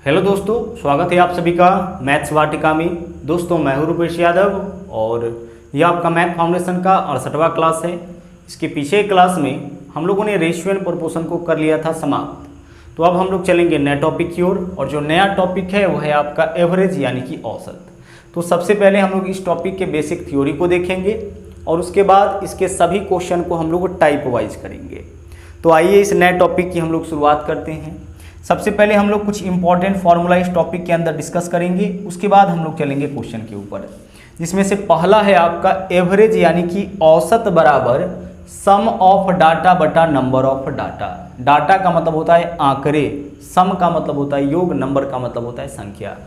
Hello दोस्तों, स्वागत है आप सभी का मैथ्स वाटिका में। दोस्तों मैं हूं रूपेश यादव और यह आपका मैथ फाउंडेशन का 68वां क्लास है। इसके पीछे क्लास में हम लोगों ने रेशियो एंड प्रोपोर्शन को कर लिया था समाप्त। तो अब हम लोग चलेंगे नए टॉपिक की ओर और जो नया टॉपिक है वो है आपका एवरेज यानी कि औसत। तो सबसे पहले हम लोग इस टॉपिक के बेसिक थ्योरी को देखेंगे और उसके बाद इसके सभी क्वेश्चन को हम लोग टाइप वाइज करेंगे। तो आइए इस नए टॉपिक की हम लोग शुरुआत करते हैं। सबसे पहले हम लोग कुछ इंपॉर्टेंट फार्मूला इस टॉपिक के अंदर डिस्कस करेंगे, उसके बाद हम लोग चलेंगे क्वेश्चन के ऊपर, जिसमें से पहला है आपका एवरेज यानी कि औसत बराबर सम ऑफ डाटा बटा नंबर ऑफ डाटा। डाटा का मतलब होता है आंकड़े, सम का मतलब होता है योग, नंबर का मतलब होता है संख्या।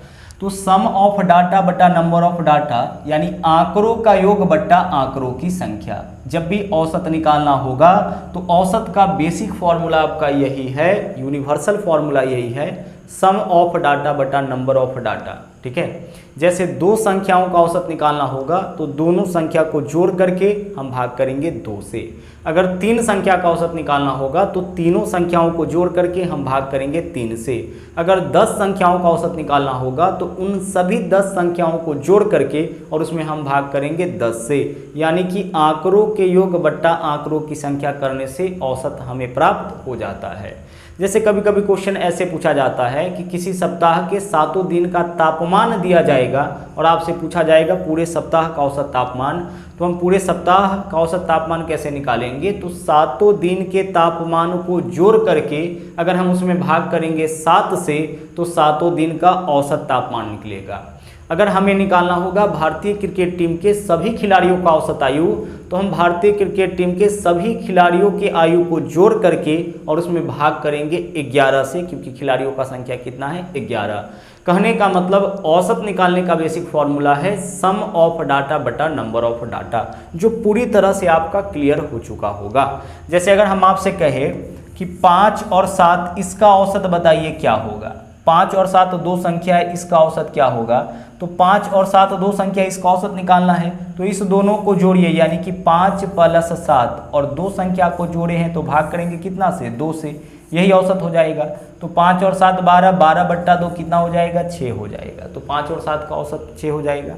तो सम ऑफ डाटा बटा नंबर ऑफ डाटा यानी आंकड़ों का योग बट्टा आंकड़ों की संख्या। जब भी औसत निकालना होगा तो औसत का बेसिक फॉर्मूला आपका यही है, यूनिवर्सल फॉर्मूला यही है, सम ऑफ डाटा बटा नंबर ऑफ डाटा। ठीक है, जैसे दो संख्याओं का औसत निकालना होगा तो दोनों संख्या को जोड़ करके हम भाग करेंगे 2 से। अगर 3 संख्या का औसत निकालना होगा तो तीनों संख्याओं को जोड़ करके हम भाग करेंगे 3 से। अगर 10 संख्याओं का औसत निकालना होगा तो उन सभी 10 संख्याओं को जोड़ करके और उसमें हम भाग करेंगे 10 से। यानी कि आंकड़ों के योग बट्टा आंकड़ों की संख्या करने से औसत हमें प्राप्त हो जाता है। जैसे कभी कभी क्वेश्चन ऐसे पूछा जाता है कि किसी सप्ताह के 7 दिन का तापमान दिया जाएगा और आपसे पूछा जाएगा पूरे सप्ताह का औसत तापमान। तो हम पूरे सप्ताह का औसत तापमान कैसे निकालेंगे? तो 7 दिन के तापमान को जोड़ करके अगर हम उसमें भाग करेंगे 7 से तो 7 दिन का औसत तापमान निकलेगा। अगर हमें निकालना होगा भारतीय क्रिकेट टीम के सभी खिलाड़ियों का औसत आयु, तो हम भारतीय क्रिकेट टीम के सभी खिलाड़ियों के आयु को जोड़ करके और उसमें भाग करेंगे 11 से, क्योंकि खिलाड़ियों का संख्या कितना है? 11। कहने का मतलब औसत निकालने का बेसिक फॉर्मूला है सम ऑफ डाटा बटा नंबर ऑफ डाटा, जो पूरी तरह से आपका क्लियर हो चुका होगा। जैसे अगर हम आपसे कहें कि 5 और 7 इसका औसत बताइए क्या होगा? 5 और 7 दो संख्या है, इसका औसत क्या होगा? तो 5 और 7 दो संख्या, इसका औसत निकालना है तो इस दोनों को जोड़िए, यानी कि 5 + 7 और दो संख्या को जोड़े हैं तो भाग करेंगे कितना से? 2 से। यही औसत हो जाएगा। तो 5 और 7 12, 12 बट्टा 2 कितना हो जाएगा? 6 हो जाएगा। तो 5 और 7 का औसत 6 हो जाएगा।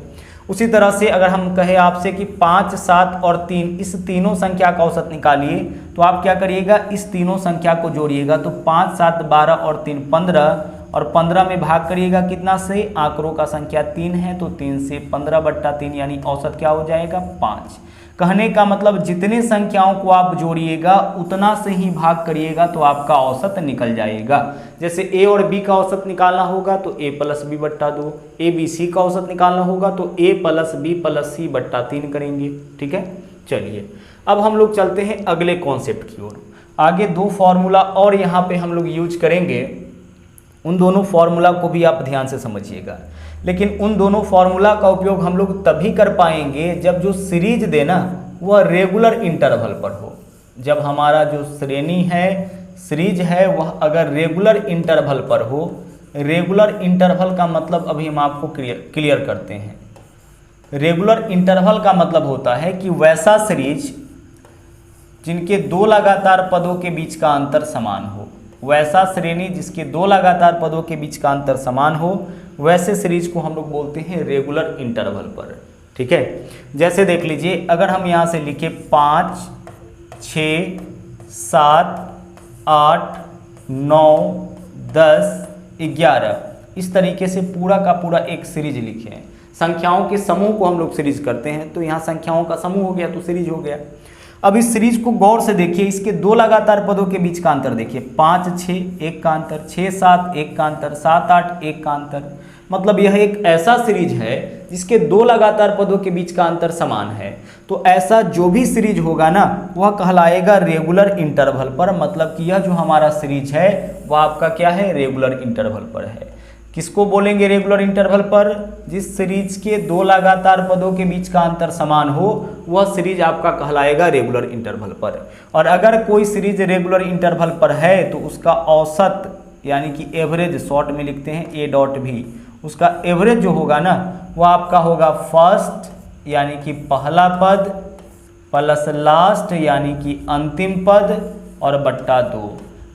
उसी तरह से अगर हम कहें आपसे कि 5, 7 और 3 इस तीनों संख्या का औसत निकालिए, तो आप क्या करिएगा? इस तीनों संख्या को जोड़िएगा। तो 5, 7, 12 और 3 15 और 15 में भाग करिएगा कितना से? आंकड़ों का संख्या 3 है तो 3 से। 15 बट्टा 3 यानी औसत क्या हो जाएगा? 5। कहने का मतलब जितने संख्याओं को आप जोड़िएगा उतना से ही भाग करिएगा तो आपका औसत निकल जाएगा। जैसे a और b का औसत निकालना होगा तो a + b बट्टा 2, a b c का औसत निकालना होगा तो a + b + c बट्टा 3 करेंगे। ठीक है, चलिए अब हम लोग चलते हैं अगले कॉन्सेप्ट की ओर। आगे 2 फॉर्मूला और यहाँ पे हम लोग यूज करेंगे, उन दोनों फॉर्मूला को भी आप ध्यान से समझिएगा। लेकिन उन दोनों फॉर्मूला का उपयोग हम लोग तभी कर पाएंगे जब जो सीरीज देना वह रेगुलर इंटरवल पर हो। जब हमारा जो श्रेणी है, सीरीज है, वह अगर रेगुलर इंटरवल पर हो। रेगुलर इंटरवल का मतलब अभी हम आपको क्लियर करते हैं। रेगुलर इंटरवल का मतलब होता है कि वैसा सीरीज जिनके 2 लगातार पदों के बीच का अंतर समान हो। वैसा श्रेणी जिसके 2 लगातार पदों के बीच का अंतर समान हो, वैसे सीरीज को हम लोग बोलते हैं रेगुलर इंटरवल पर। ठीक है, जैसे देख लीजिए अगर हम यहाँ से लिखे 5, 6, 7, 8, 9, 10, 11, इस तरीके से पूरा का पूरा एक सीरीज लिखे हैं। संख्याओं के समूह को हम लोग सीरीज करते हैं, तो यहाँ संख्याओं का समूह हो गया तो सीरीज हो गया। अब इस सीरीज को गौर से देखिए, इसके 2 लगातार पदों के बीच का अंतर देखिए। 5, 6 1 का अंतर, 6, 7 1 का अंतर, 7, 8 1 का अंतर। मतलब यह एक ऐसा सीरीज है जिसके 2 लगातार पदों के बीच का अंतर समान है। तो ऐसा जो भी सीरीज होगा ना वह कहलाएगा रेगुलर इंटरवल पर। मतलब कि यह जो हमारा सीरीज है वह आपका क्या है? रेगुलर इंटरवल पर है। किसको बोलेंगे रेगुलर इंटरवल पर? जिस सीरीज के 2 लगातार पदों के बीच का अंतर समान हो वह सीरीज आपका कहलाएगा रेगुलर इंटरवल पर। और अगर कोई सीरीज रेगुलर इंटरवल पर है तो उसका औसत यानी कि एवरेज, शॉर्ट में लिखते हैं a.v, उसका एवरेज जो होगा ना वह आपका होगा फर्स्ट यानी कि पहला पद प्लस लास्ट यानी कि अंतिम पद और बट्टा 2।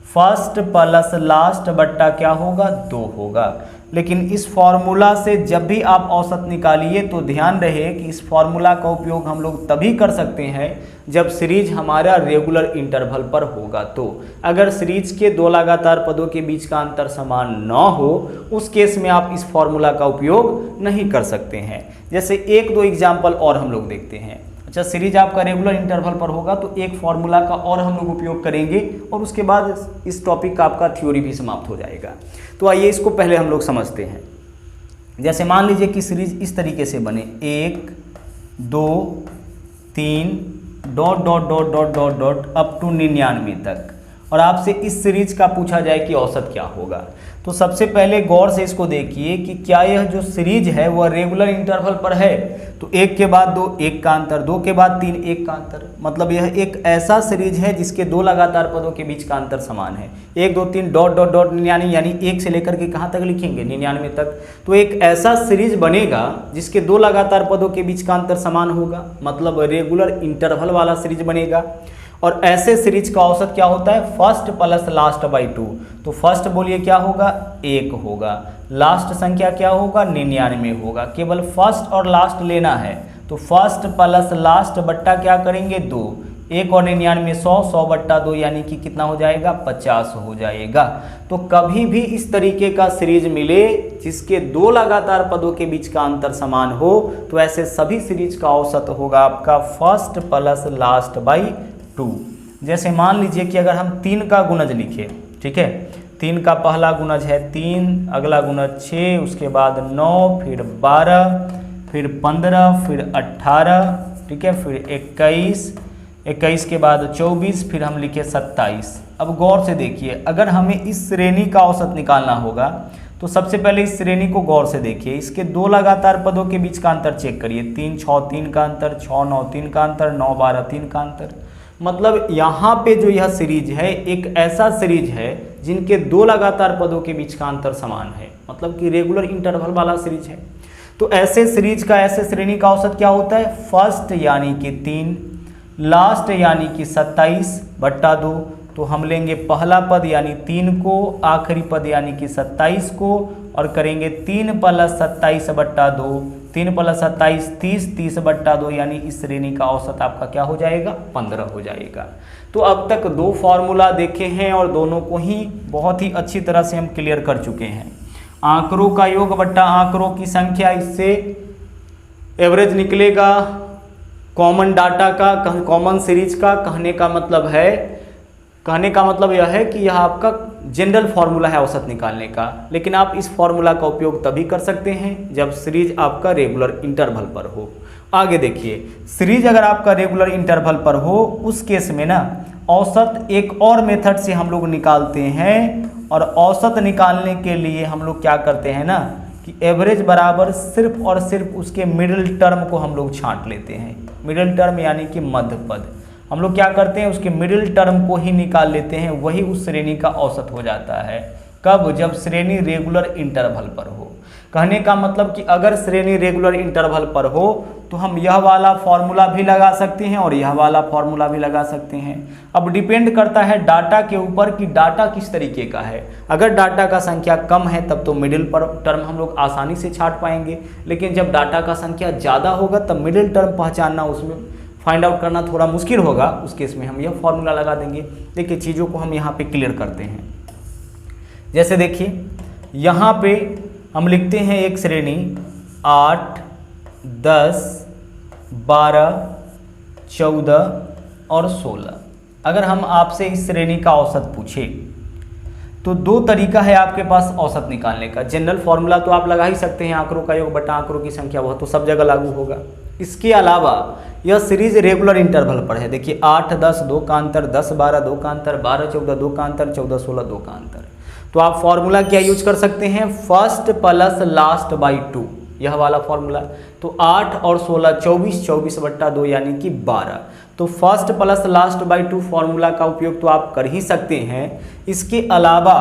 फर्स्ट प्लस लास्ट बट्टा क्या होगा 2 होगा। लेकिन इस फॉर्मूला से जब भी आप औसत निकालिए तो ध्यान रहे कि इस फॉर्मूला का उपयोग हम लोग तभी कर सकते हैं जब सीरीज हमारा रेगुलर इंटरवल पर होगा। तो अगर सीरीज के 2 लगातार पदों के बीच का अंतर समान न हो उस केस में आप इस फॉर्मूला का उपयोग नहीं कर सकते हैं। जैसे 1-2 एग्जाम्पल और हम लोग देखते हैं। अच्छा, सीरीज आपका रेगुलर इंटरवल पर होगा तो एक फॉर्मूला का और हम लोग उपयोग करेंगे और उसके बाद इस टॉपिक का आपका थ्योरी भी समाप्त हो जाएगा। तो आइए इसको पहले हम लोग समझते हैं। जैसे मान लीजिए कि सीरीज इस तरीके से बने 1 2 3 dot dot dot dot dot dot up to 99 तक, और आपसे इस सीरीज का पूछा जाए कि औसत क्या होगा। तो सबसे पहले गौर से इसको देखिए कि क्या यह जो सीरीज है वह रेगुलर इंटरवल पर है। तो 1 के बाद 2 1 का अंतर, 2 के बाद 3 1 का अंतर, मतलब यह एक ऐसा सीरीज है जिसके 2 लगातार पदों के बीच का अंतर समान है। 1 2 3 डॉट डॉट डॉट 99 यानी 1 से लेकर के कहाँ तक लिखेंगे 99 तक। तो एक ऐसा सीरीज बनेगा जिसके 2 लगातार पदों के बीच का अंतर समान होगा, मतलब रेगुलर इंटरवल वाला सीरीज बनेगा। और ऐसे सीरीज का औसत क्या होता है फर्स्ट प्लस लास्ट बाई 2। तो फर्स्ट बोलिए क्या होगा 1 होगा, लास्ट संख्या क्या होगा 99 होगा। केवल फर्स्ट और लास्ट लेना है तो फर्स्ट प्लस लास्ट बट्टा क्या करेंगे 2, 1 और 99 100, 100 बट्टा 2 यानी कि कितना हो जाएगा 50 हो जाएगा। तो कभी भी इस तरीके का सीरीज मिले जिसके 2 लगातार पदों के बीच का अंतर समान हो तो ऐसे सभी सीरीज का औसत होगा आपका फर्स्ट प्लस लास्ट बाई 2। जैसे मान लीजिए कि अगर हम 3 का गुणज लिखें, ठीक है, 3 का पहला गुणज है 3, अगला गुणज 6, उसके बाद 9, फिर 12, फिर 15, फिर 18, ठीक है, फिर 21, 21 के बाद 24, फिर हम लिखे 27। अब गौर से देखिए, अगर हमें इस श्रेणी का औसत निकालना होगा तो सबसे पहले इस श्रेणी को गौर से देखिए। इसके 2 लगातार पदों के बीच का अंतर चेक करिए, 3 6 3 का अंतर, 6 9 3 का अंतर, 9 12 3 का अंतर। मतलब यहाँ पे जो यह सीरीज है एक ऐसा सीरीज है जिनके 2 लगातार पदों के बीच का अंतर समान है, मतलब कि रेगुलर इंटरवल वाला सीरीज है। तो ऐसे सीरीज का ऐसे श्रेणी का औसत क्या होता है फर्स्ट यानी कि 3, लास्ट यानी कि 27 बट्टा 2। तो हम लेंगे पहला पद यानी 3 को, आखिरी पद यानी कि 27 को, और करेंगे 3 प्लस 27 बट्टा 2, 3 प्लस 27 30, 30 बट्टा 2 यानी इस श्रेणी का औसत आपका क्या हो जाएगा 15 हो जाएगा। तो अब तक 2 फॉर्मूला देखे हैं और दोनों को ही बहुत ही अच्छी तरह से हम क्लियर कर चुके हैं। आंकड़ों का योग बट्टा आंकड़ों की संख्या, इससे एवरेज निकलेगा कॉमन डाटा का, कॉमन सीरीज का। कहने का मतलब यह है कि यह आपका जनरल फार्मूला है औसत निकालने का, लेकिन आप इस फार्मूला का उपयोग तभी कर सकते हैं जब सीरीज आपका रेगुलर इंटरवल पर हो। आगे देखिए, सीरीज अगर आपका रेगुलर इंटरवल पर हो उस केस में ना औसत एक और मेथड से हम लोग निकालते हैं, और औसत निकालने के लिए हम लोग क्या करते हैं ना कि एवरेज बराबर सिर्फ और सिर्फ उसके मिडिल टर्म को हम लोग छांट लेते हैं। मिडिल टर्म यानी कि मध्य पद, हम लोग क्या करते हैं उसके मिडिल टर्म को ही निकाल लेते हैं, वही उस श्रेणी का औसत हो जाता है। कब? जब श्रेणी रेगुलर इंटरवल पर हो। कहने का मतलब कि अगर श्रेणी रेगुलर इंटरवल पर हो तो हम यह वाला फॉर्मूला भी लगा सकते हैं और यह वाला फॉर्मूला भी लगा सकते हैं। अब डिपेंड करता है डाटा के ऊपर कि डाटा किस तरीके का है। अगर डाटा का संख्या कम है तब तो मिडिल पर टर्म हम लोग आसानी से छांट पाएंगे, लेकिन जब डाटा का संख्या ज़्यादा होगा तब मिडिल टर्म पहचानना, उसमें फाइंड आउट करना थोड़ा मुश्किल होगा। उस केस में हम यह फॉर्मूला लगा देंगे। देखिए चीज़ों को हम यहाँ पे क्लियर करते हैं। जैसे देखिए यहाँ पे हम लिखते हैं एक श्रेणी 8, 10, 12, 14 और 16। अगर हम आपसे इस श्रेणी का औसत पूछे तो 2 तरीका है आपके पास औसत निकालने का। जनरल फॉर्मूला तो आप लगा ही सकते हैं, आंकड़ों का योग बटा आंकड़ों की संख्या, वह तो सब जगह लागू होगा। इसके अलावा यह सीरीज रेगुलर इंटरवल पर है। देखिए 8 10 2 का अंतर, 10 12 2 का अंतर, 12 14 2 का अंतर, 14 16 2 का अंतर। तो आप फॉर्मूला क्या यूज कर सकते हैं फर्स्ट प्लस लास्ट बाई 2, यह वाला फॉर्मूला। तो 8 और 16 24, 24 बट्टा 2 यानी कि 12। तो first plus last by 2 formula का उपयोग तो आप कर ही सकते हैं। इसके अलावा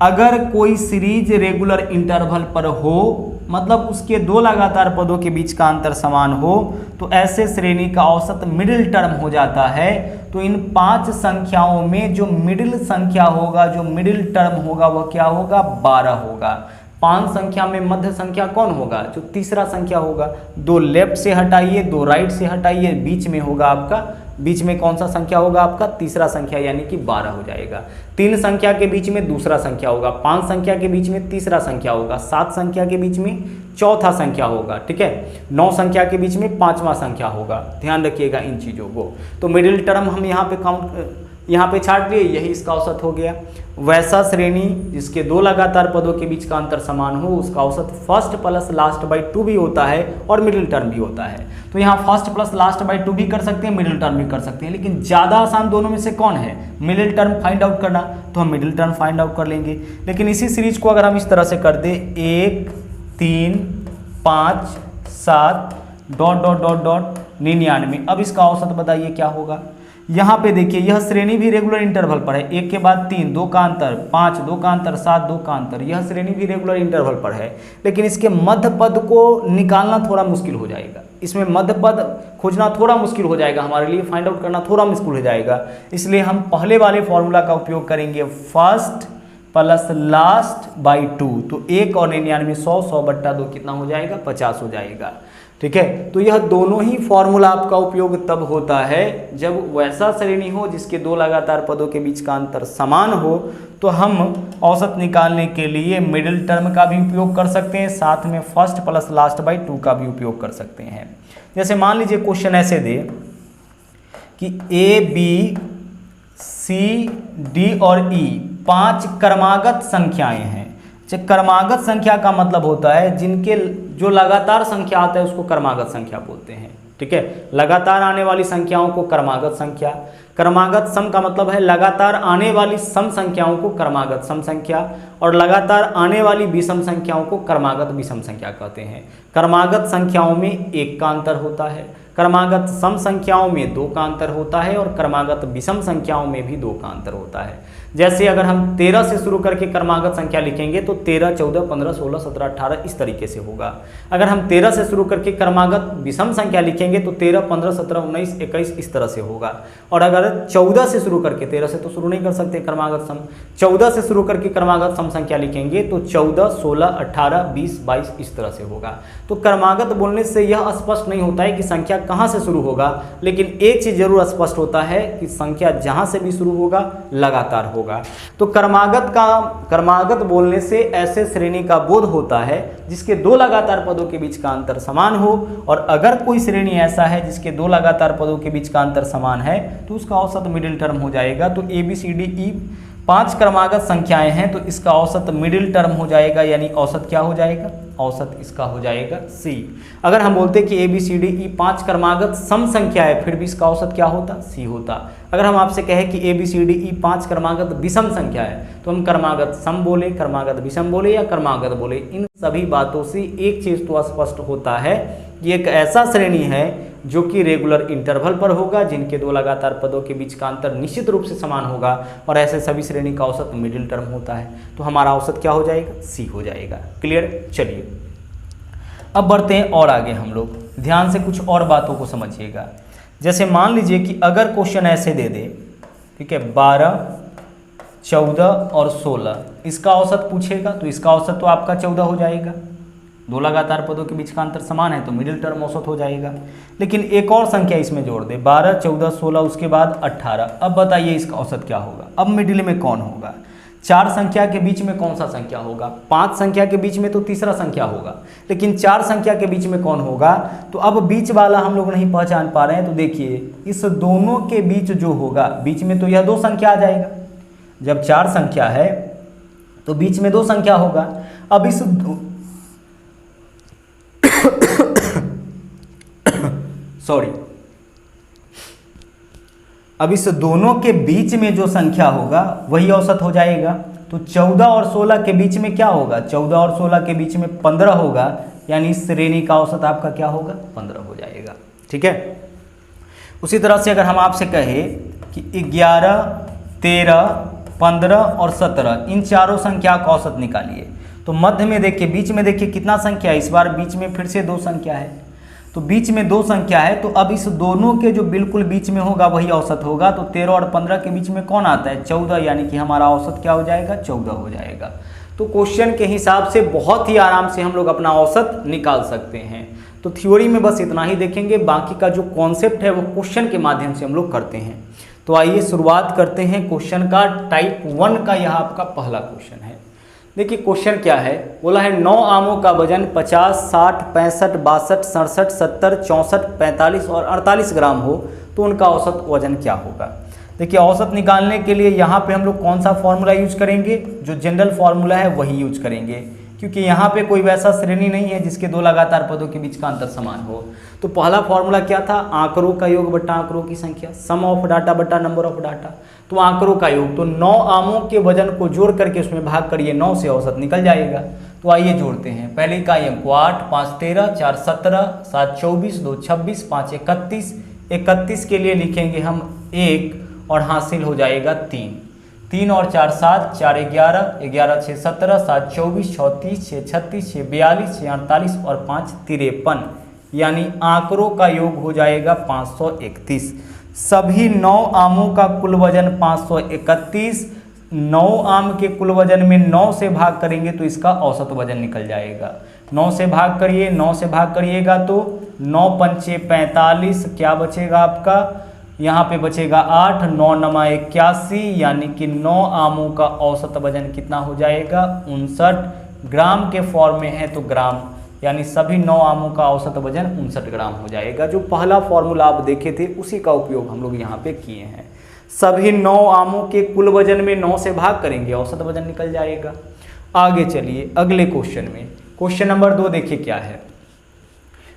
अगर कोई सीरीज रेगुलर इंटरवल पर हो, मतलब उसके 2 लगातार पदों के बीच का अंतर समान हो, तो ऐसे श्रेणी का औसत मिडिल टर्म हो जाता है। तो इन 5 संख्याओं में जो मिडिल संख्या होगा, जो मिडिल टर्म होगा, वह क्या होगा? 12 होगा। 5 संख्या में मध्य संख्या कौन होगा? जो तीसरा संख्या होगा। 2 लेफ्ट से हटाइए, 2 राइट से हटाइए, बीच में होगा आपका, बीच में कौन सा संख्या होगा आपका? तीसरा संख्या, यानी कि 12 हो जाएगा। 3 संख्या के बीच में दूसरा संख्या होगा, 5 संख्या के बीच में तीसरा संख्या होगा, 7 संख्या के बीच में चौथा संख्या होगा, ठीक है। 9 संख्या के बीच में 5वां संख्या होगा। ध्यान रखिएगा इन चीज़ों को। तो मिडिल टर्म हम यहाँ पे यहाँ पे छाट लिए, यही इसका औसत हो गया। वैसा श्रेणी जिसके 2 लगातार पदों के बीच का अंतर समान हो, उसका औसत फर्स्ट प्लस लास्ट बाई 2 भी होता है और मिडिल टर्म भी होता है। तो यहाँ फर्स्ट प्लस लास्ट बाई 2 भी कर सकते हैं, मिडिल टर्म भी कर सकते हैं, लेकिन ज़्यादा आसान दोनों में से कौन है? मिडिल टर्म फाइंड आउट करना। तो हम मिडिल टर्म फाइंड आउट कर लेंगे। लेकिन इसी सीरीज को अगर हम इस तरह से कर दें, 1 3 5 7 डॉट डॉट डॉट डॉट 99, अब इसका औसत बताइए क्या होगा? यहाँ पे देखिए, यह श्रेणी भी रेगुलर इंटरवल पर है। 1 के बाद 3, 2 का अंतर, 5, 2 का अंतर, 7, 2 का अंतर, यह श्रेणी भी रेगुलर इंटरवल पर है। लेकिन इसके मध्य पद को निकालना थोड़ा मुश्किल हो जाएगा। इसमें मध्य पद खोजना थोड़ा मुश्किल हो जाएगा, हमारे लिए फाइंड आउट करना थोड़ा मुश्किल हो जाएगा। इसलिए हम पहले वाले फॉर्मूला का उपयोग करेंगे, फर्स्ट प्लस लास्ट बाई 2। तो 1 और 99, 100 बट्टा 2 कितना हो जाएगा? 50 हो जाएगा, ठीक है। तो यह दोनों ही फॉर्मूला आपका उपयोग तब होता है जब वैसा श्रेणी हो जिसके 2 लगातार पदों के बीच का अंतर समान हो। तो हम औसत निकालने के लिए मिडिल टर्म का भी उपयोग कर सकते हैं, साथ में फर्स्ट प्लस लास्ट बाई 2 का भी उपयोग कर सकते हैं। जैसे मान लीजिए क्वेश्चन ऐसे दे कि A, B, C, D और E 5 क्रमागत संख्याएं हैं। क्रमागत संख्या का मतलब होता है जिनके जो लगातार संख्या आता है उसको क्रमागत संख्या बोलते हैं, ठीक है। लगातार आने वाली संख्याओं को क्रमागत संख्या, क्रमागत सम का मतलब है लगातार आने वाली सम संख्याओं को क्रमागत सम संख्या, और लगातार आने वाली विषम संख्याओं को क्रमागत विषम संख्या कहते हैं। क्रमागत संख्याओं में 1 का अंतर होता है, क्रमागत सम संख्याओं में 2 का अंतर होता है, और क्रमागत विषम संख्याओं में भी 2 का अंतर होता है। जैसे अगर हम 13 से शुरू करके क्रमागत संख्या लिखेंगे तो 13, 14, 15, 16, 17, 18 इस तरीके से होगा। अगर हम 13 से शुरू करके क्रमागत विषम संख्या लिखेंगे तो 13, 15, 17, 19, 21 इस तरह से होगा। और अगर 14 से शुरू करके, 13 से तो शुरू नहीं कर सकते क्रमागत सम, 14 से शुरू करके क्रमागत सम संख्या लिखेंगे तो 14, 16, 18, 20, 22 इस तरह से होगा। तो क्रमागत बोलने से यह स्पष्ट नहीं होता है कि संख्या कहाँ से शुरू होगा, लेकिन एक चीज़ जरूर स्पष्ट होता है कि संख्या जहाँ से भी शुरू होगा लगातार होगा। तो क्रमागत बोलने से ऐसे श्रेणी का बोध होता है जिसके 2 लगातार पदों के बीच का अंतर समान हो, और अगर कोई श्रेणी ऐसा है जिसके 2 लगातार पदों के बीच का अंतर समान है तो उसका औसत मिडिल टर्म हो जाएगा। तो ABCDE 5 क्रमागत संख्याएं हैं, तो इसका औसत मिडिल टर्म हो जाएगा, यानी औसत क्या हो जाएगा? औसत इसका हो जाएगा C। अगर हम बोलते कि ABCDE 5 क्रमागत सम संख्या है, फिर भी इसका औसत क्या होता? C होता। अगर हम आपसे कहें कि ABCDE 5 क्रमागत विषम संख्या है, तो हम क्रमागत सम बोले, क्रमागत विषम बोले या क्रमागत बोले, इन सभी बातों से एक चीज़ तो स्पष्ट होता है कि एक ऐसा श्रेणी है जो कि रेगुलर इंटरवल पर होगा, जिनके 2 लगातार पदों के बीच का अंतर निश्चित रूप से समान होगा, और ऐसे सभी श्रेणी का औसत मिडिल टर्म होता है। तो हमारा औसत क्या हो जाएगा? C हो जाएगा। क्लियर? चलिए अब बढ़ते हैं और आगे हम लोग, ध्यान से कुछ और बातों को समझिएगा। जैसे मान लीजिए कि अगर क्वेश्चन ऐसे दे दे, ठीक है, 12, 14 और 16 इसका औसत पूछेगा, तो इसका औसत तो आपका 14 हो जाएगा। 2 लगातार पदों के बीच का अंतर समान है तो मिडिल टर्म औसत हो जाएगा। लेकिन एक और संख्या इसमें जोड़ दे, 12, 14, 16 उसके बाद 18। अब बताइए इसका औसत क्या होगा? अब मिडिल में कौन होगा? 4 संख्या के बीच में कौन सा संख्या होगा? 5 संख्या के बीच में तो तीसरा संख्या होगा, लेकिन 4 संख्या के बीच में कौन होगा? तो अब बीच वाला हम लोग नहीं पहचान पा रहे हैं, तो देखिए इस दोनों के बीच जो होगा, बीच में तो यह 2 संख्या आ जाएगा। जब 4 संख्या है तो बीच में 2 संख्या होगा। अब इस अब इस दोनों के बीच में जो संख्या होगा वही औसत हो जाएगा। तो 14 और 16 के बीच में क्या होगा? 14 और 16 के बीच में 15 होगा, यानी इस श्रेणी का औसत आपका क्या होगा? 15 हो जाएगा। ठीक है। उसी तरह से अगर हम आपसे कहें कि 11, 13, 15 और 17 इन चारों संख्या का औसत निकालिए, तो मध्य में देखिए, बीच में देखिए कितना संख्या है, इस बार बीच में फिर से 2 संख्या है। तो बीच में दो संख्या है, तो अब इस दोनों के जो बिल्कुल बीच में होगा वही औसत होगा। तो 13 और 15 के बीच में कौन आता है? 14, यानी कि हमारा औसत क्या हो जाएगा? 14 हो जाएगा। तो क्वेश्चन के हिसाब से बहुत ही आराम से हम लोग अपना औसत निकाल सकते हैं। तो थ्योरी में बस इतना ही देखेंगे, बाकी का जो कॉन्सेप्ट है वो क्वेश्चन के माध्यम से हम लोग करते हैं। तो आइए शुरुआत करते हैं क्वेश्चन का। टाइप 1 का यह आपका पहला क्वेश्चन है। देखिए क्वेश्चन क्या है, बोला है 9 आमों का वजन 50, 60, 65, 62, 67, 70, 64, 45 और 48 ग्राम हो तो उनका औसत वजन क्या होगा। देखिए औसत निकालने के लिए यहाँ पे हम लोग कौन सा फॉर्मूला यूज करेंगे? जो जनरल फॉर्मूला है वही यूज करेंगे, क्योंकि यहाँ पे कोई वैसा श्रेणी नहीं है जिसके दो लगातार पदों के बीच का अंतर समान हो। तो पहला फॉर्मूला क्या था? आंकड़ों का योग बट्टा आंकड़ों की संख्या, सम ऑफ डाटा बट्टा नंबर ऑफ डाटा। तो आंकड़ों का योग, तो 9 आमों के वजन को जोड़ करके उसमें भाग करिए 9 से, औसत निकल जाएगा। तो आइए जोड़ते हैं। पहले इकाई को 8, 5 13, 4 17, 7 24, 2 26, 5 31। 31 के लिए लिखेंगे हम 1 और हासिल हो जाएगा 3। 3 और 4 7, 4 11, 11 6 17, 7 24, 6 30, 6 36, 6 42, 6 48 और 5 53, यानी आंकड़ों का योग हो जाएगा 531। सभी 9 आमों का कुल वजन 531। 9 आम के कुल वजन में 9 से भाग करेंगे तो इसका औसत वजन निकल जाएगा। 9 से भाग करिए, 9 से भाग करिएगा तो 9 पंचे 45, क्या बचेगा आपका? यहाँ पे बचेगा 8, 9 नमा 81, यानी कि 9 आमों का औसत वजन कितना हो जाएगा? 59 ग्राम के फॉर्म में है तो ग्राम, यानी सभी 9 आमों का औसत वजन 59 ग्राम हो जाएगा। जो पहला फॉर्मूला आप देखे थे उसी का उपयोग हम लोग यहाँ पे किए हैं। सभी 9 आमों के कुल वजन में 9 से भाग करेंगे, औसत वजन निकल जाएगा। आगे चलिए अगले क्वेश्चन में। क्वेश्चन नंबर 2 देखिए क्या है।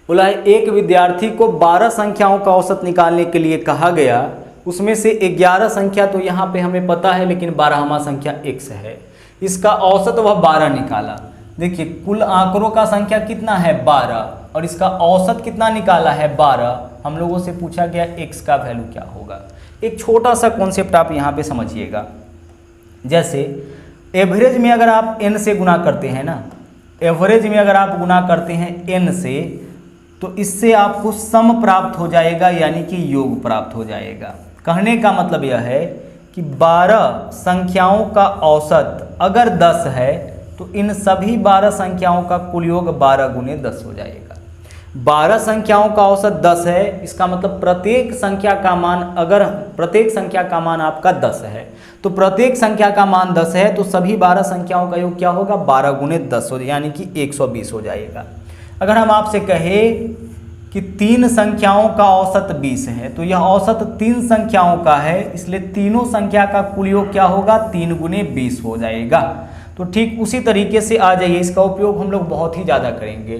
बोला है एक विद्यार्थी को 12 संख्याओं का औसत निकालने के लिए कहा गया, उसमें से 11 संख्या तो यहाँ पे हमें पता है, लेकिन 12वां संख्या x है। इसका औसत वह 12 निकाला। देखिए कुल आंकड़ों का संख्या कितना है? 12, और इसका औसत कितना निकाला है? 12। हम लोगों से पूछा गया x का वैल्यू क्या होगा। एक छोटा सा कॉन्सेप्ट आप यहाँ पे समझिएगा। जैसे एवरेज में अगर आप n से गुना करते हैं ना, एवरेज में अगर आप गुना करते हैं n से, तो इससे आपको सम प्राप्त हो जाएगा, यानी कि योग प्राप्त हो जाएगा। कहने का मतलब यह है कि 12 संख्याओं का औसत अगर 10 है तो इन सभी 12 संख्याओं का कुल योग 12 गुने 10 हो जाएगा। 12 संख्याओं का औसत 10 है, इसका मतलब प्रत्येक संख्या का मान, अगर प्रत्येक संख्या का मान आपका 10 है तो प्रत्येक संख्या का मान 10 है, तो सभी 12 संख्याओं का योग क्या होगा? 12 गुने 10 हो, यानी कि 120 हो जाएगा। अगर हम आपसे कहें कि 3 संख्याओं का औसत 20 है, तो यह औसत 3 संख्याओं का है, इसलिए तीनों संख्या का कुल योग क्या होगा? 3 गुने 20 हो जाएगा। तो ठीक उसी तरीके से आ जाइए, इसका उपयोग हम लोग बहुत ही ज़्यादा करेंगे।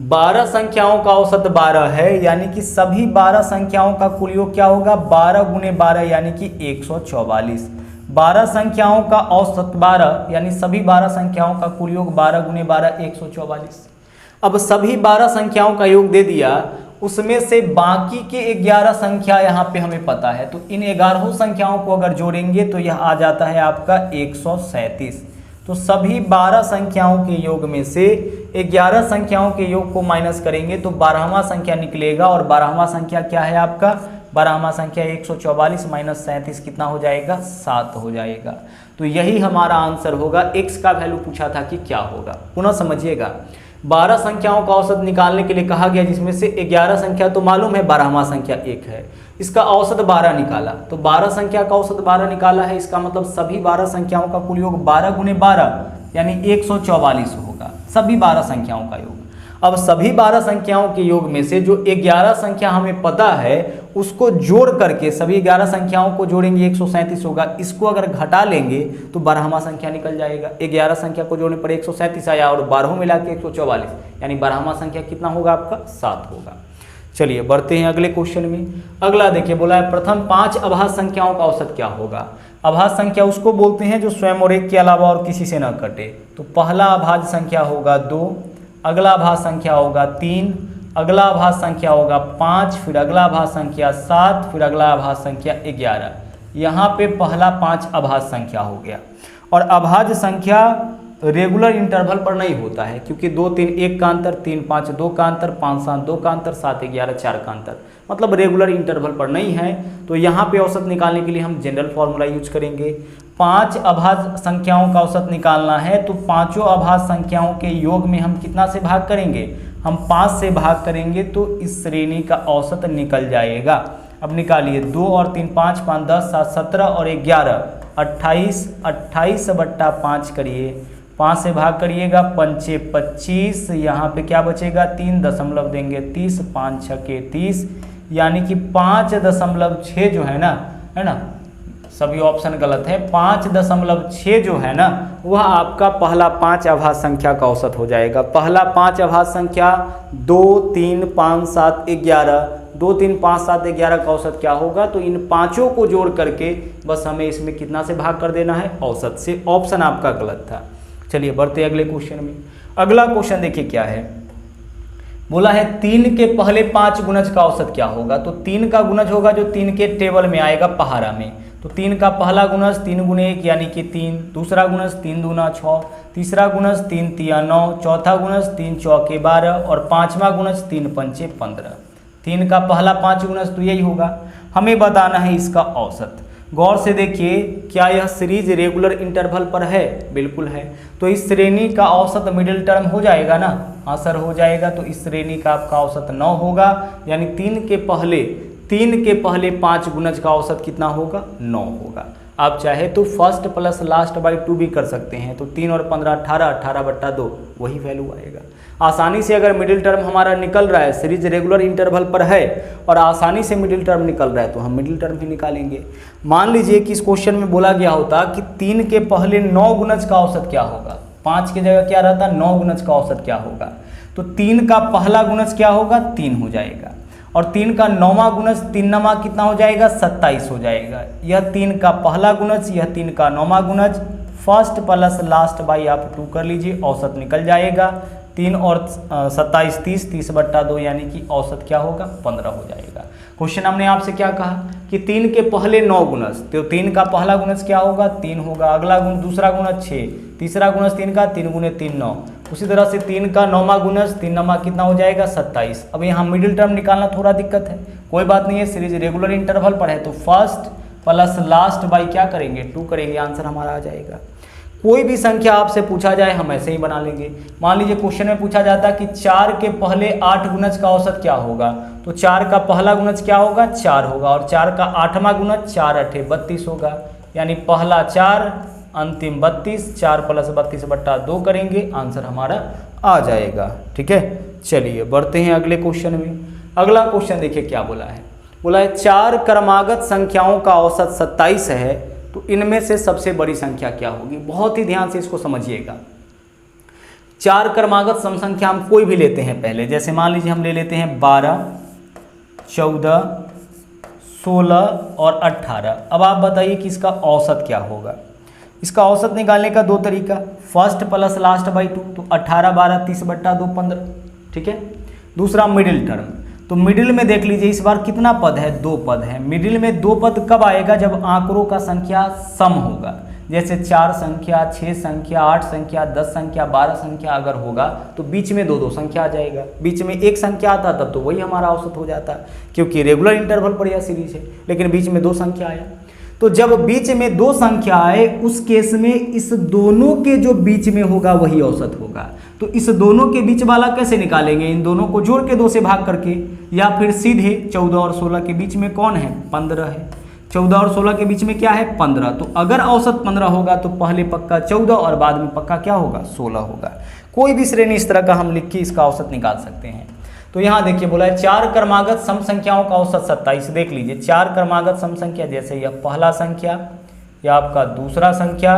12 संख्याओं का औसत 12 है, यानी कि सभी 12 संख्याओं का कुल योग क्या होगा? 12 गुने 12, यानी कि 144। 12 संख्याओं का औसत 12, यानी सभी 12 संख्याओं का कुल योग 12 गुने 12, 144। अब सभी 12 संख्याओं का योग दे दिया, उसमें से बाकी के 11 संख्या यहाँ पे हमें पता है, तो इन 11 संख्याओं को अगर जोड़ेंगे तो यह आ जाता है आपका 137। तो सभी 12 संख्याओं के योग में से 11 संख्याओं के योग को माइनस करेंगे तो 12वां संख्या निकलेगा, और 12वां संख्या क्या है आपका? 12वां संख्या 144 माइनस 37 कितना हो जाएगा? 7 हो जाएगा। तो यही हमारा आंसर होगा। x का वैल्यू पूछा था कि क्या होगा। पुनः समझिएगा, 12 संख्याओं का औसत निकालने के लिए कहा गया, जिसमें से 11 संख्या तो मालूम है, 12वां संख्या 1 है, इसका औसत 12 निकाला। तो 12 संख्या का औसत 12 निकाला है, इसका मतलब सभी 12 संख्याओं का कुल योग 12 गुने 12, यानी 144 होगा, सभी 12 संख्याओं का योग। अब सभी 12 संख्याओं के योग में से जो 11 संख्या हमें पता है उसको जोड़ करके, सभी 11 संख्याओं को जोड़ेंगे 137 होगा। इसको अगर घटा लेंगे तो 12वां संख्या निकल जाएगा। 11 संख्या को जोड़ने पर 137 आया, और 12 मिला के 144, यानी 12वां संख्या कितना होगा आपका? 7 होगा। चलिए बढ़ते हैं अगले क्वेश्चन में। अगला देखिए, बोला है प्रथम 5 अभाज्य संख्याओं का औसत क्या होगा। अभाज्य संख्या उसको बोलते हैं जो स्वयं और एक के अलावा और किसी से न कटे। तो पहला अभाज्य संख्या होगा 2, अगला अभाज्य संख्या होगा 3, अगला अभाज्य संख्या होगा 5, फिर अगला अभाज्य संख्या 7, फिर अगला अभाज्य संख्या 11। यहाँ पे पहला 5 अभाज्य संख्या हो गया। और अभाज्य संख्या रेगुलर इंटरवल पर नहीं होता है, क्योंकि 2 3 1 का अंतर, 3 5 2 का अंतर, 5 7 2 का अंतर, 7 11 4 का अंतर, मतलब रेगुलर इंटरवल पर नहीं है। तो यहाँ पे औसत निकालने के लिए हम जनरल फॉर्मूला यूज करेंगे। 5 अभाज्य संख्याओं का औसत निकालना है तो पांचों अभाज्य संख्याओं के योग में हम कितना से भाग करेंगे, हम 5 से भाग करेंगे तो इस श्रेणी का औसत निकल जाएगा। अब निकालिए, 2 और 3 5 5 10 7 17 और 11 28, 28/5 करिए, 5 से भाग करिएगा, 5 25, यहाँ पे क्या बचेगा 3 दशमलव देंगे 30, 5 6 के 30, यानी कि 5.6 जो है ना, सभी ऑप्शन गलत है, 5.6 जो है ना वह आपका पहला 5 अभाज्य संख्या का औसत हो जाएगा। पहला 5 अभाज्य संख्या 2 3 5 7 11, 2 3 5 7 11 का औसत क्या होगा, तो इन पांचों को जोड़ करके बस हमें इसमें कितना से भाग कर देना है, औसत से। ऑप्शन आपका गलत था। चलिए बढ़ते अगले क्वेश्चन में। अगला क्वेश्चन देखिए क्या है, बोला है 3 के पहले 5 गुणज का औसत क्या होगा। तो 3 का गुणज होगा जो 3 के टेबल में आएगा पहाड़ा में, तो 3 का पहला गुणज 3 गुणे 1 यानी कि 3, दूसरा गुणज 3 दूना 6, तीसरा गुणज 3 तिया 9, चौथा गुणज 3 चौके 12 और पांचवा गुणज 3 पंचे 15। 3 का पहला 5 गुणज तो यही होगा, हमें बताना है इसका औसत। गौर से देखिए, क्या यह सीरीज रेगुलर इंटरवल पर है, बिल्कुल है, तो इस श्रेणी का औसत मिडिल टर्म हो जाएगा ना, हाँ सर हो जाएगा। तो इस श्रेणी का आपका औसत 9 होगा, यानी 3 के पहले 5 गुणज का औसत कितना होगा, 9 होगा। आप चाहे तो फर्स्ट प्लस लास्ट बाई 2 भी कर सकते हैं, तो 3 और 15 18, 18/2 वही वैल्यू आएगा। आसानी से अगर मिडिल टर्म हमारा निकल रहा है, सीरीज रेगुलर इंटरवल पर है और आसानी से मिडिल टर्म निकल रहा है, तो हम मिडिल टर्म ही निकालेंगे। मान लीजिए कि इस क्वेश्चन में बोला गया होता कि 3 के पहले 9 गुणज का औसत क्या होगा, 5 की जगह क्या रहता, 9 गुणज का औसत क्या होगा। तो 3 का पहला गुणज क्या होगा, 3 हो जाएगा, और 3 का 9वां गुणज 3 9वां कितना हो जाएगा, 27 हो जाएगा। यह 3 का पहला गुणज, यह 3 का 9वां गुणज, फर्स्ट प्लस लास्ट बाई आप 2 कर लीजिए, औसत निकल जाएगा। 3 और 27 30, 30/2 यानी कि औसत क्या होगा, 15 हो जाएगा। क्वेश्चन हमने आपसे क्या कहा कि 3 के पहले 9 गुणज, तो 3 का पहला गुणज क्या होगा, 3 होगा, अगला गुण दूसरा गुणज 6, तीसरा गुणज 3 का 3 गुणे 3 9, उसी तरह से 3 का 9वां गुणज 3 9वां कितना हो जाएगा, 27। अब यहाँ मिडिल टर्म निकालना थोड़ा दिक्कत है, कोई बात नहीं है, सीरीज रेगुलर इंटरवल पर है तो फर्स्ट प्लस लास्ट बाई क्या करेंगे, 2 करेंगे, आंसर हमारा आ जाएगा। कोई भी संख्या आपसे पूछा जाए हम ऐसे ही बना लेंगे। मान लीजिए क्वेश्चन में पूछा जाता है कि 4 के पहले 8 गुणज का औसत क्या होगा, तो 4 का पहला गुणज क्या होगा, 4 होगा, और 4 का 8वां गुणज 4 8 32 होगा, यानी पहला 4 अंतिम 32, 4 प्लस 32/2 करेंगे, आंसर हमारा आ जाएगा। ठीक है, चलिए बढ़ते हैं अगले क्वेश्चन में। अगला क्वेश्चन देखिए क्या बोला है, बोला है 4 क्रमागत संख्याओं का औसत 27 है, तो इनमें से सबसे बड़ी संख्या क्या होगी। बहुत ही ध्यान से इसको समझिएगा। 4 क्रमागत सम संख्या हम कोई भी लेते हैं पहले, जैसे मान लीजिए हम ले लेते हैं 12 14 16 और 18। अब आप बताइए कि इसका औसत क्या होगा। इसका औसत निकालने का 2 तरीका, फर्स्ट प्लस लास्ट बाई 2, तो 18 12 30/2 15। ठीक है, दूसरा मिडिल टर्म, तो मिडिल में देख लीजिए इस बार कितना पद है, 2 पद है। मिडिल में 2 पद कब आएगा, जब आंकड़ों का संख्या सम होगा, जैसे 4 संख्या 6 संख्या 8 संख्या 10 संख्या 12 संख्या अगर होगा तो बीच में 2 2 संख्या आ जाएगा। बीच में 1 संख्या आता तब तो वही हमारा औसत हो जाता, क्योंकि रेगुलर इंटरवल पर यह सीरीज है, लेकिन बीच में 2 संख्या आया। तो जब बीच में 2 संख्या आए उस केस में इस दोनों के जो बीच में होगा वही औसत होगा। तो इस दोनों के बीच वाला कैसे निकालेंगे, इन दोनों को जोड़ के 2 से भाग करके, या फिर सीधे 14 और 16 के बीच में कौन है, 15 है। 14 और 16 के बीच में क्या है, 15। तो अगर औसत 15 होगा तो पहले पक्का 14 और बाद में पक्का क्या होगा, 16 होगा। कोई भी श्रेणी इस तरह का हम लिख के इसका औसत निकाल सकते हैं। तो यहाँ देखिए बोला है 4 क्रमागत सम संख्याओं का औसत 27। देख लीजिए 4 क्रमागत सम संख्या, जैसे यह पहला संख्या, या आपका दूसरा संख्या,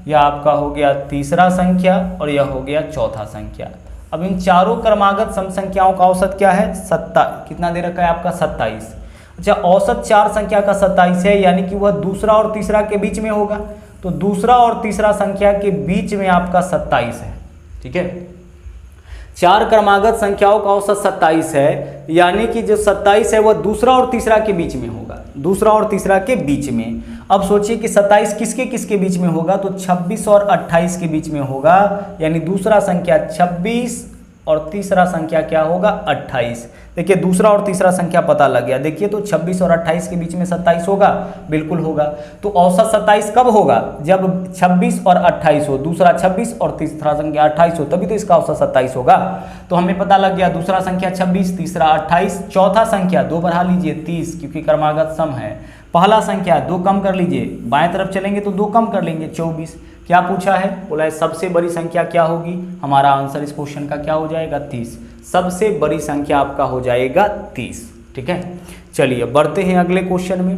या आपका हो गया तीसरा संख्या, और यह हो गया चौथा संख्या। अब इन चारों क्रमागत सम संख्याओं का औसत क्या है, कितना दे रखा है आपका, 27। अच्छा, औसत 4 संख्या का 27 है, यानी कि वह दूसरा और तीसरा के बीच में होगा, तो दूसरा और तीसरा संख्या के बीच में आपका 27 है। ठीक है, 4 क्रमागत संख्याओं का औसत 27 है, यानी कि जो 27 है वह दूसरा और तीसरा के बीच में होगा, दूसरा और तीसरा के बीच में। अब सोचिए कि 27 किसके किसके बीच में होगा, तो 26 और 28 के बीच में होगा, यानी दूसरा संख्या 26 और तीसरा संख्या क्या होगा 28। देखिए दूसरा और तीसरा संख्या पता लग गया। देखिए तो 26 और 28 के बीच में 27 होगा, बिल्कुल होगा। तो औसत 27 कब होगा, जब 26 और 28 हो, दूसरा 26 और तीसरा संख्या 28 हो, तभी तो इसका औसत 27 होगा। तो हमें पता लग गया दूसरा संख्या 26, तीसरा 28, चौथा संख्या 2 बढ़ा लीजिए 30, क्योंकि क्रमागत सम है। पहला संख्या 2 कम कर लीजिए, बाएं तरफ चलेंगे तो 2 कम कर लेंगे 24। क्या पूछा है, बोला है सबसे बड़ी संख्या क्या होगी। हमारा आंसर इस क्वेश्चन का क्या हो जाएगा 30। सबसे बड़ी संख्या आपका हो जाएगा 30। ठीक है, चलिए बढ़ते हैं अगले क्वेश्चन में।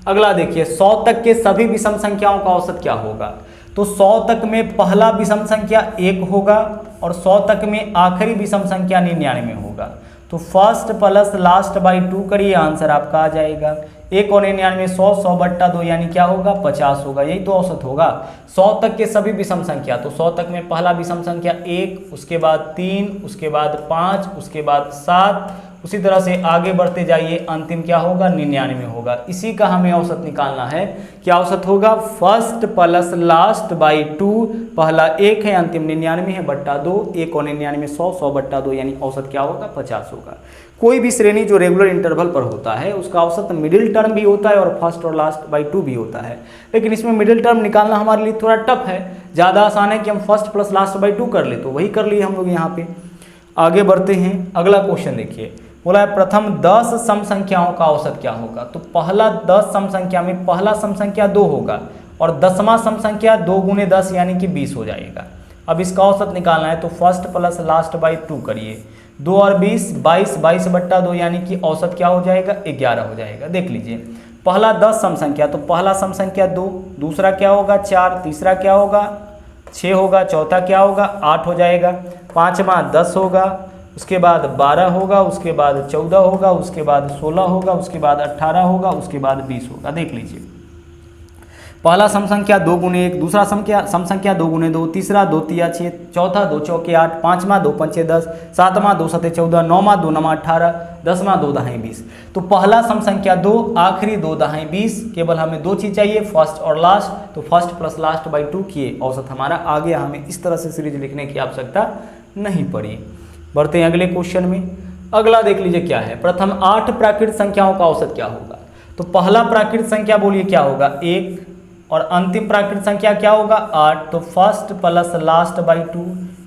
अगला देखिए 100 तक के सभी विषम संख्याओं का औसत क्या होगा। तो 100 तक में पहला विषम संख्या 1 होगा और 100 तक में आखिरी विषम संख्या 99 होगा। तो फर्स्ट प्लस लास्ट बाई 2 करिए, आंसर आपका आ जाएगा 1 और 99 100, 100 बट्टा 2 यानी क्या होगा 50 होगा। यही तो औसत होगा 100 तक के सभी विषम संख्या। तो 100 तक में पहला विषम संख्या 1, उसके बाद 3, उसके बाद 5, उसके बाद 7, उसी तरह से आगे बढ़ते जाइए, अंतिम क्या होगा 99 होगा। इसी का हमें औसत निकालना है। क्या औसत होगा, फर्स्ट प्लस लास्ट बाई 2, पहला 1 है, अंतिम 99 है, बट्टा 2, 1 और 99 100, 100 बट्टा 2 यानी औसत क्या होगा 50 होगा। कोई भी श्रेणी जो रेगुलर इंटरवल पर होता है उसका औसत मिडिल टर्म भी होता है और फर्स्ट और लास्ट बाई 2 भी होता है, लेकिन इसमें मिडिल टर्म निकालना हमारे लिए थोड़ा टफ है। ज़्यादा आसान है कि हम फर्स्ट प्लस लास्ट बाई 2 कर ले, तो वही कर लिए हम लोग यहाँ पे। आगे बढ़ते हैं, अगला क्वेश्चन देखिए, बोला है प्रथम 10 सम संख्याओं का औसत क्या होगा। तो पहला 10 सम संख्या में पहला सम संख्या 2 होगा और 10वां सम संख्या 2 गुने 10 यानी कि 20 हो जाएगा। अब इसका औसत निकालना है, तो फर्स्ट प्लस लास्ट बाई 2 करिए, 2 और 20 22, 22 बट्टा 2 यानी कि औसत क्या हो जाएगा 11 हो जाएगा। देख लीजिए पहला 10 सम संख्या, तो पहला सम संख्या 2, दूसरा क्या होगा 4, तीसरा क्या होगा 6 होगा, चौथा क्या होगा 8 हो जाएगा, पाँचवा 10 होगा, उसके बाद 12 होगा, उसके बाद 14 होगा, उसके बाद 16 होगा, उसके बाद 18 होगा, उसके बाद 20 होगा। देख लीजिए पहला सम संख्या 2 गुने 1, दूसरा सम संख्या 2 गुने 2, तीसरा 2 तिया 6, चौथा 2 चौके 8, पाँचवा 2 पंचे 10, सातवां 2 सते 14, नौवां 2 नमा 18, 10वां 2 दहाई 20। तो पहला सम संख्या 2, आखिरी 2 दहाई 20। केवल हमें 2 चीज़ चाहिए, फर्स्ट और लास्ट। तो फर्स्ट प्लस लास्ट बाई 2 किए, औसत हमारा आ गया। हमें इस तरह से सीरीज लिखने की आवश्यकता नहीं पड़ी। बढ़ते हैं अगले क्वेश्चन में। अगला देख लीजिए क्या है, प्रथम 8 प्राकृत संख्याओं का औसत क्या होगा। तो पहला प्राकृत संख्या बोलिए क्या होगा 1 और अंतिम प्राकृत संख्या क्या होगा 8। तो फर्स्ट प्लस लास्ट बाई 2,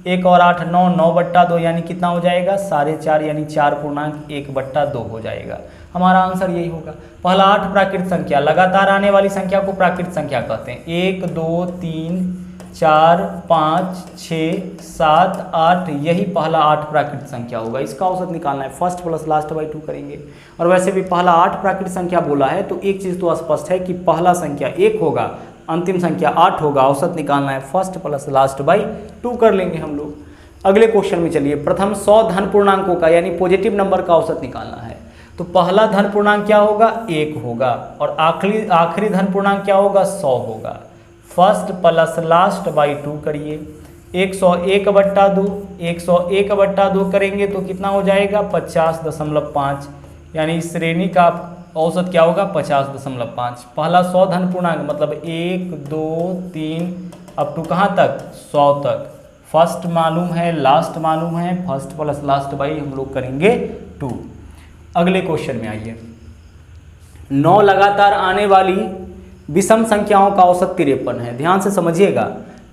1 और 8 9, 9 बट्टा 2 यानी कितना हो जाएगा 4.5 यानी 4.1 बट्टा 2 हो जाएगा। हमारा आंसर यही होगा। पहला 8 प्राकृत संख्या, लगातार आने वाली संख्या को प्राकृत संख्या कहते हैं। 1 2 3 4 5 6 7 8, यही पहला 8 प्राकृत संख्या होगा। इसका औसत निकालना है, फर्स्ट प्लस लास्ट बाई 2 करेंगे। और वैसे भी पहला 8 प्राकृत संख्या बोला है, तो एक चीज़ तो स्पष्ट है कि पहला संख्या 1 होगा, अंतिम संख्या 8 होगा। औसत निकालना है, फर्स्ट प्लस लास्ट बाई 2 कर लेंगे हम लोग। अगले क्वेश्चन में चलिए, प्रथम 100 धन पूर्णांकों का यानी पॉजिटिव नंबर का औसत निकालना है। तो पहला धन पूर्णांक क्या होगा 1 होगा और आखिरी धन पूर्णांक क्या होगा 100 होगा। फर्स्ट प्लस लास्ट बाई 2 करिए, 101 बट्टा 2, 101 बट्टा 2 करेंगे तो कितना हो जाएगा 50.5, यानी इस श्रेणी का औसत क्या होगा 50.5। पहला 100 धन पूर्णांक मतलब 1 2 3 अप टू कहाँ तक 100 तक। फर्स्ट मालूम है, लास्ट मालूम है, फर्स्ट प्लस लास्ट बाई हम लोग करेंगे 2। अगले क्वेश्चन में आइए, 9 लगातार आने वाली विषम संख्याओं का औसत 53 है। ध्यान से समझिएगा,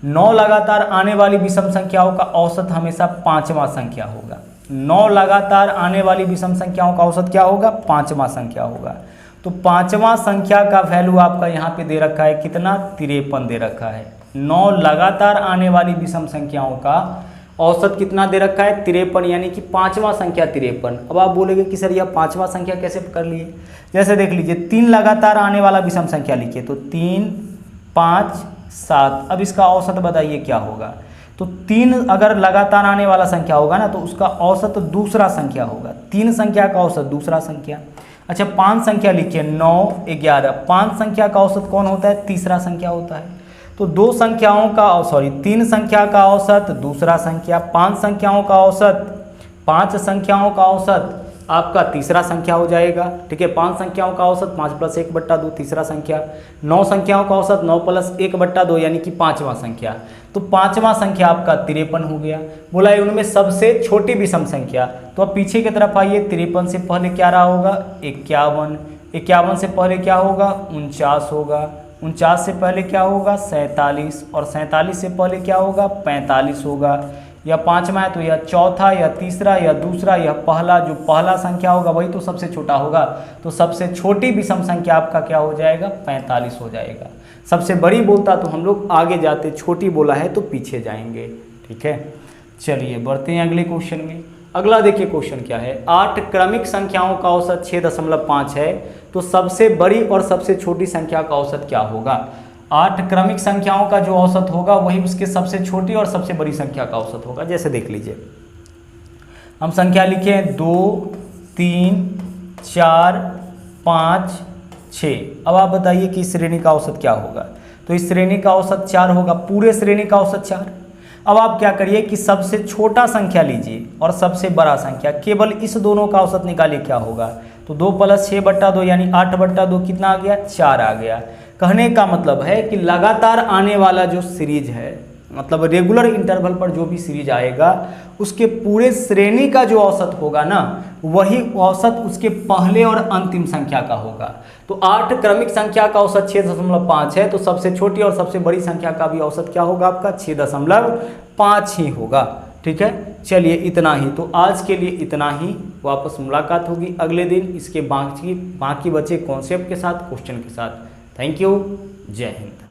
9 लगातार आने वाली विषम संख्याओं का औसत हमेशा 5वां संख्या होगा। 9 लगातार आने वाली विषम संख्याओं का औसत क्या होगा 5वां संख्या होगा। तो 5वां संख्या का वैल्यू आपका यहाँ पे दे रखा है कितना 53 दे रखा है। 9 लगातार आने वाली विषम संख्याओं का औसत कितना दे रखा है 53, यानी कि 5वां संख्या 53। अब आप बोलेंगे कि सर यह 5वां संख्या कैसे कर लिए। जैसे देख लीजिए 3 लगातार आने वाला विषम संख्या लिखिए, तो 3 5 7। अब इसका औसत बताइए क्या होगा। तो 3 अगर लगातार आने वाला संख्या होगा ना, तो उसका औसत दूसरा संख्या होगा। 3 संख्या का औसत दूसरा संख्या। अच्छा 5 संख्या लिखिए, 9 11। 5 संख्या का औसत कौन होता है तीसरा संख्या होता है। तो 3 संख्या का औसत दूसरा संख्या, 5 संख्याओं का औसत 5 संख्याओं का औसत आपका तीसरा संख्या हो जाएगा। ठीक है, 5 संख्याओं का औसत 5 + 1/2 तीसरा संख्या, 9 संख्याओं का औसत 9 + 1/2 यानी कि 5वां संख्या। तो 5वां संख्या आपका 53 हो गया। बोला है उनमें सबसे छोटी विषम संख्या, तो अब पीछे की तरफ आइए। 53 से पहले क्या रहा होगा? 51। 51 से पहले क्या होगा? 49 होगा। 49 से पहले क्या होगा? 47। और 47 से पहले क्या होगा? 45 होगा। यह 5वां है तो यह चौथा, यह तीसरा, यह दूसरा, यह पहला। जो पहला संख्या होगा वही तो सबसे छोटा होगा, तो सबसे छोटी विषम संख्या आपका क्या हो जाएगा? 45 हो जाएगा। सबसे बड़ी बोलता तो हम लोग आगे जाते, छोटी बोला है तो पीछे जाएंगे। ठीक है, चलिए बढ़ते हैं अगले क्वेश्चन में। अगला देखिए क्वेश्चन क्या है। 8 क्रमिक संख्याओं का औसत 6.5 है, तो सबसे बड़ी और सबसे छोटी संख्या का औसत क्या होगा? 8 क्रमिक संख्याओं का जो औसत होगा वही उसके सबसे छोटी और सबसे बड़ी संख्या का औसत होगा। जैसे देख लीजिए, हम संख्या लिखे हैं 2, 3, 4, 5, 6। अब आप बताइए कि इस श्रेणी का औसत क्या होगा? तो इस श्रेणी का औसत 4 होगा, पूरे श्रेणी का औसत 4। अब आप क्या करिए कि सबसे छोटा संख्या लीजिए और सबसे बड़ा संख्या, केवल इस दोनों का औसत निकालिए क्या होगा। तो 2 + 6/2 यानी 8/2 कितना आ गया? 4 आ गया। कहने का मतलब है कि लगातार आने वाला जो सीरीज है, मतलब रेगुलर इंटरवल पर जो भी सीरीज आएगा, उसके पूरे श्रेणी का जो औसत होगा ना, वही औसत उसके पहले और अंतिम संख्या का होगा। तो 8 क्रमिक संख्या का औसत 6.5 है, तो सबसे छोटी और सबसे बड़ी संख्या का भी औसत क्या होगा आपका? 6.5 ही होगा। ठीक है, चलिए इतना ही। तो आज के लिए इतना ही। वापस मुलाकात होगी अगले दिन इसके बाकी बचे कॉन्सेप्ट के साथ, क्वेश्चन के साथ। थैंक यू, जय हिंद।